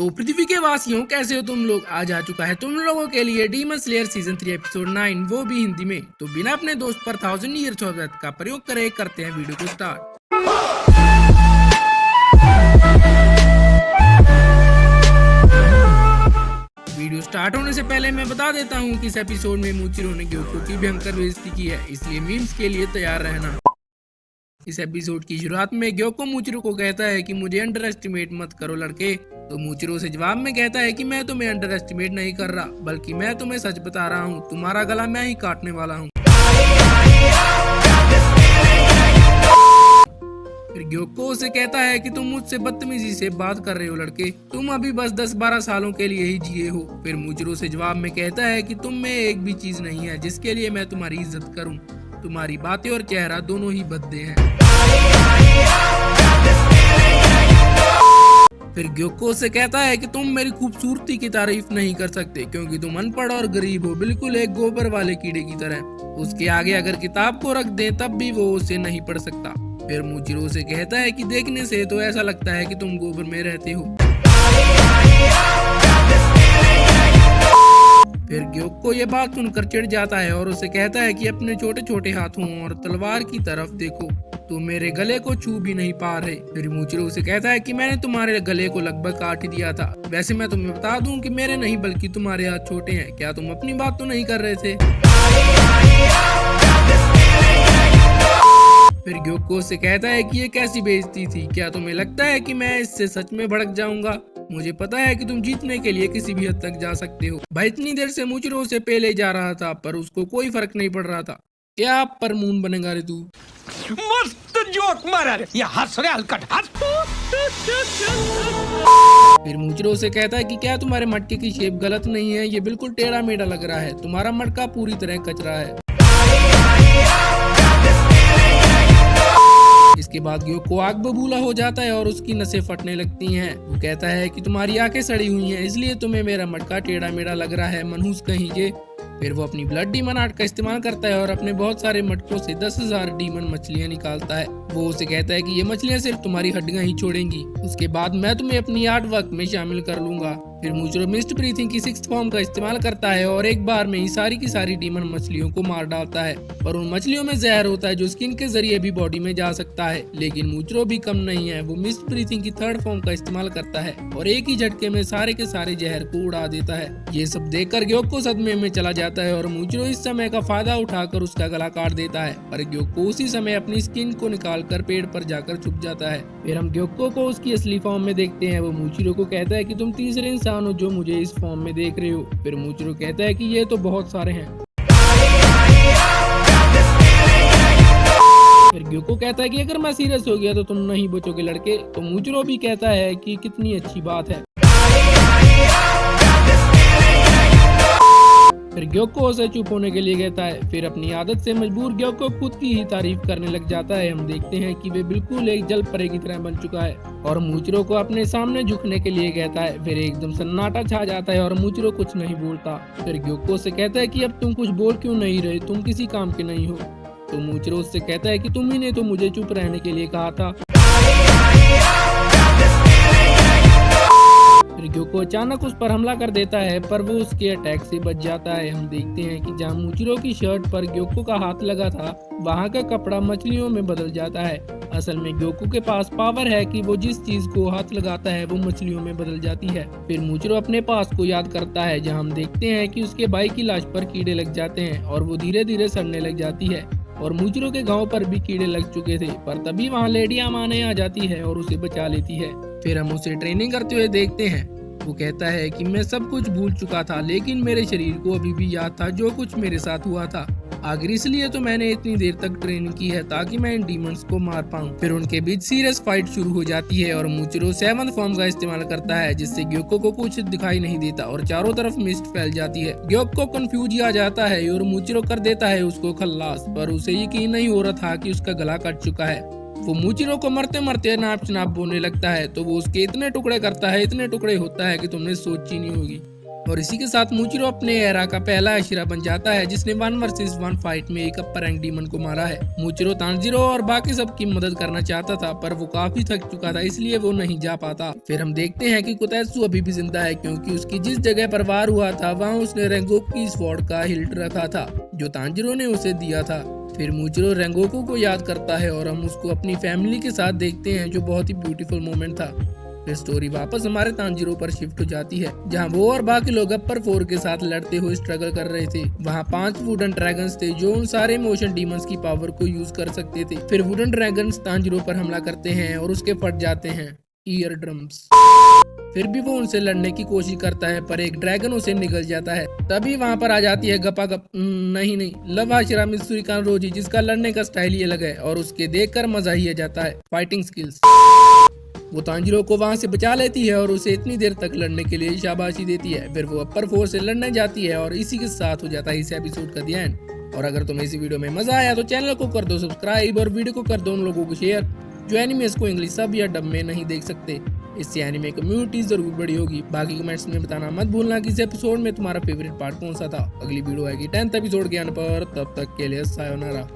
तो पृथ्वी के वासियों, कैसे हो तुम लोग। आज आ चुका है तुम लोगों के लिए डीमन स्लेयर सीजन 3 एपिसोड 9, वो भी हिंदी में। तो बिना अपने दोस्त पर 1000 ईयर्स ऑफ डेथ का प्रयोग करे करते हैं वीडियो को स्टार्ट। वीडियो स्टार्ट होने से पहले मैं बता देता हूँ कि इस एपिसोड में मूचिरो ने ग्योको की भयंकर बेइज्जती की है, इसलिए मीम्स के लिए तैयार रहना। इस एपिसोड की शुरुआत में ग्योको मूचिरो को कहता है कि मुझे अंडर एस्टिमेट मत करो लड़के। तो मूचिरो से जवाब में कहता है कि मैं तुम्हें अंडर एस्टिमेट नहीं कर रहा, बल्कि मैं तुम्हें सच बता रहा हूँ, तुम्हारा गला मैं ही काटने वाला हूँ। फिर ग्योको उसे कहता है कि तुम मुझसे बदतमीजी से बात कर रहे हो लड़के, तुम अभी बस 10-12 सालों के लिए ही जिए हो। फिर मूचिरो से जवाब में कहता है कि तुम में एक भी चीज नहीं है जिसके लिए मैं तुम्हारी इज्जत करूं, तुम्हारी बातें और चेहरा दोनों ही भद्दे हैं। फिर ग्योको से कहता है कि तुम मेरी खूबसूरती की तारीफ नहीं कर सकते क्योंकि तुम अनपढ़ और गरीब हो, बिल्कुल एक गोबर वाले कीड़े की तरह। उसके आगे अगर किताब को रख दें तब भी वो उसे नहीं पढ़ सकता। फिर मूचिरो से कहता है कि देखने से तो ऐसा लगता है कि तुम गोबर में रहते हो। फिर ग्योको ये बात सुनकर चिढ़ जाता है और उसे कहता है कि अपने छोटे छोटे हाथों और तलवार की तरफ देखो, तुम मेरे गले को छू भी नहीं पा रहे। फिर मूचिरो उसे कहता है कि मैंने तुम्हारे गले को लगभग काट दिया था। वैसे मैं तुम्हें बता दूं कि मेरे नहीं बल्कि तुम्हारे हाथ छोटे हैं, क्या तुम अपनी बात तो नहीं कर रहे थे। फिर ग्योको से कहता है कि ये कैसी बेइज्जती थी, क्या तुम्हें लगता है कि मैं इससे सच में भड़क जाऊंगा। मुझे पता है कि तुम जीतने के लिए किसी भी हद तक जा सकते हो। भाई इतनी देर से मूचिरो से पहले जा रहा था पर उसको कोई फर्क नहीं पड़ रहा था। क्या पर मून बनेगा रे तू। मस्त जोक मारा रे, ये हंस रे हलकट हंस। फिर मूचिरो से कहता है कि क्या तुम्हारे मटके की शेप गलत नहीं है, ये बिल्कुल टेढ़ा मेढ़ा लग रहा है, तुम्हारा मटका पूरी तरह कचरा है। इसके बाद ग्योको आग बबूला हो जाता है और उसकी नसें फटने लगती हैं। वो कहता है कि तुम्हारी आंखें सड़ी हुई हैं, इसलिए तुम्हें मेरा मटका टेढ़ा मेढ़ा लग रहा है, मनहूस कहीं के। फिर वो अपनी ब्लड डीमन आर्ट का इस्तेमाल करता है और अपने बहुत सारे मटकों से 10,000 डीमन मछलियां निकालता है। वो उसे कहता है कि ये मछलियां सिर्फ तुम्हारी हड्डियां ही छोड़ेंगी, उसके बाद मैं तुम्हें अपनी आर्ट वर्क में शामिल कर लूंगा। फिर मूचिरो मिस्ट ब्रीथिंग की 6th फॉर्म का इस्तेमाल करता है और एक बार में ही सारी की सारी डीमन मछलियों को मार डालता है। और उन मछलियों में जहर होता है जो स्किन के जरिए भी बॉडी में जा सकता है। लेकिन मूचिरो भी कम नहीं है, वो मिस्ट ब्रीथिंग की 3rd फॉर्म का इस्तेमाल करता है और एक ही झटके में सारे के सारे जहर को उड़ा देता है। ये सब देखकर ग्योको सदमे में चला जाता है और मूचिरो इस समय का फायदा उठाकर उसका गला काट देता है, पर ग्योको उसी समय अपनी स्किन को निकालकर पेड़ पर जाकर छुप जाता है। फिर हम ग्योको को उसकी असली फॉर्म में देखते हैं। वो मूचिरो को कहता है कि तुम तीसरे इंसान हो जो मुझे इस फॉर्म में देख रहे हो। फिर मूचिरो कहता है कि ये तो बहुत सारे हैं। फिर ग्योको कहता है कि अगर मैं सीरियस हो गया तो तुम नहीं बचोगे लड़के। तो मूचिरो भी कहता है कि कितनी अच्छी बात है। फिर ग्योको उसे चुप होने के लिए कहता है। फिर अपनी आदत से मजबूर ग्योको खुद की ही तारीफ करने लग जाता है। हम देखते हैं कि वे बिल्कुल एक जल परे की तरह बन चुका है और मूचिरो को अपने सामने झुकने के लिए कहता है। फिर एकदम सन्नाटा छा जाता है और मूचिरो कुछ नहीं बोलता। फिर ग्योको से कहता है कि अब तुम कुछ बोल क्यों नहीं रहे, तुम किसी काम के नहीं हो। तो मूचिरो उससे कहता है कि तुम ही ने तो मुझे चुप रहने के लिए कहा था। फिर ग्योको अचानक उस पर हमला कर देता है पर वो उसके अटैक से बच जाता है। हम देखते हैं कि जहाँ मूचिरो की शर्ट पर ग्योको का हाथ लगा था वहाँ का कपड़ा मछलियों में बदल जाता है। असल में ग्योको के पास पावर है कि वो जिस चीज को हाथ लगाता है वो मछलियों में बदल जाती है। फिर मूचिरो अपने पास को याद करता है जहाँ हम देखते हैं कि उसके भाई की लाश पर कीड़े लग जाते हैं और वो धीरे धीरे सड़ने लग जाती है। और मूचिरो के गांव पर भी कीड़े लग चुके थे, पर तभी वहाँ लेडी अमाने आ जाती है और उसे बचा लेती है। फिर हम उसे ट्रेनिंग करते हुए देखते हैं। वो कहता है कि मैं सब कुछ भूल चुका था लेकिन मेरे शरीर को अभी भी याद था जो कुछ मेरे साथ हुआ था। आखिर इसलिए तो मैंने इतनी देर तक ट्रेनिंग की है ताकि मैं इन डीमंस को मार पाऊं। फिर उनके बीच सीरियस फाइट शुरू हो जाती है और मूचिरो 7th फॉर्म का इस्तेमाल करता है जिससे ग्योको को कुछ दिखाई नहीं देता और चारों तरफ मिस्ट फैल जाती है। ग्योको कंफ्यूज आ जाता है और मूचिरो कर देता है उसको खल्लास, पर उसे यकीन नहीं हो रहा था कि उसका गला कट चुका है। वो मूचिरो को मरते मरते नाप बोलने लगता है तो वो उसके इतने टुकड़े करता है, इतने टुकड़े होता है कि तुमने सोची नहीं होगी। और इसी के साथ मूचिरो अपने एरा का पहला हशीरा बन जाता है जिसने 1 वर्सेस 1 फाइट में एक अपर रैंक डीमन को मारा है। मूचिरो तांजीरो और बाकी सबकी मदद करना चाहता था पर वो काफी थक चुका था इसलिए वो नहीं जा पाता। फिर हम देखते हैं कि कोतेत्सु अभी भी जिंदा है क्योंकि उसकी जिस जगह पर वार हुआ था वहाँ उसने रेंगोकू की स्वॉर्ड का हिल्ट रखा था जो तांजीरो ने उसे दिया था। फिर मूचिरो रेंगोकू को याद करता है और हम उसको अपनी फैमिली के साथ देखते हैं जो बहुत ही ब्यूटीफुल मोमेंट था। फिर स्टोरी वापस हमारे तांजीरो पर शिफ्ट हो जाती है जहां वो और बाकी लोग अपर 4 के साथ लड़ते हुए स्ट्रगल कर रहे थे। वहां 5 वुडन ड्रैगन्स थे जो उन सारे मोशन डीमंस की पावर को यूज कर सकते थे। फिर वुडन ड्रैगन्स तांजीरो पर हमला करते हैं और उसके फट जाते हैं ईयर ड्रम्स। फिर भी वो उनसे लड़ने की कोशिश करता है पर एक ड्रैगन उसे निगल जाता है। तभी वहाँ पर आ जाती है गपागप नहीं लव हाशिरा मित्सुरी कानरोजी जिसका लड़ने का स्टाइल ही अलग है और उसके देखकर मजा ही आ जाता है फाइटिंग स्किल्स। वो तांजीरो को वहाँ से बचा लेती है और उसे इतनी देर तक लड़ने के लिए शाबाशी देती है। फिर वो अपर 4 से लड़ने जाती है और इसी के साथ हो जाता है इस एपिसोड का द एंड। और अगर तुम्हें इस वीडियो में मजा आया तो चैनल को कर दो सब्सक्राइब और वीडियो को कर दो उन लोगों को शेयर जो एनिमेस को इंग्लिश सब या डब में नहीं देख सकते। इससे एनिमे कम्युनिटी जरूर बड़ी होगी। बाकी कमेंट्स में बताना मत भूलना कि इस एपिसोड में तुम्हारा फेवरेट पार्ट कौन सा था। अगली वीडियो आएगी 10th एपिसोड के आने पर, तब तक के लिए सायोनारा।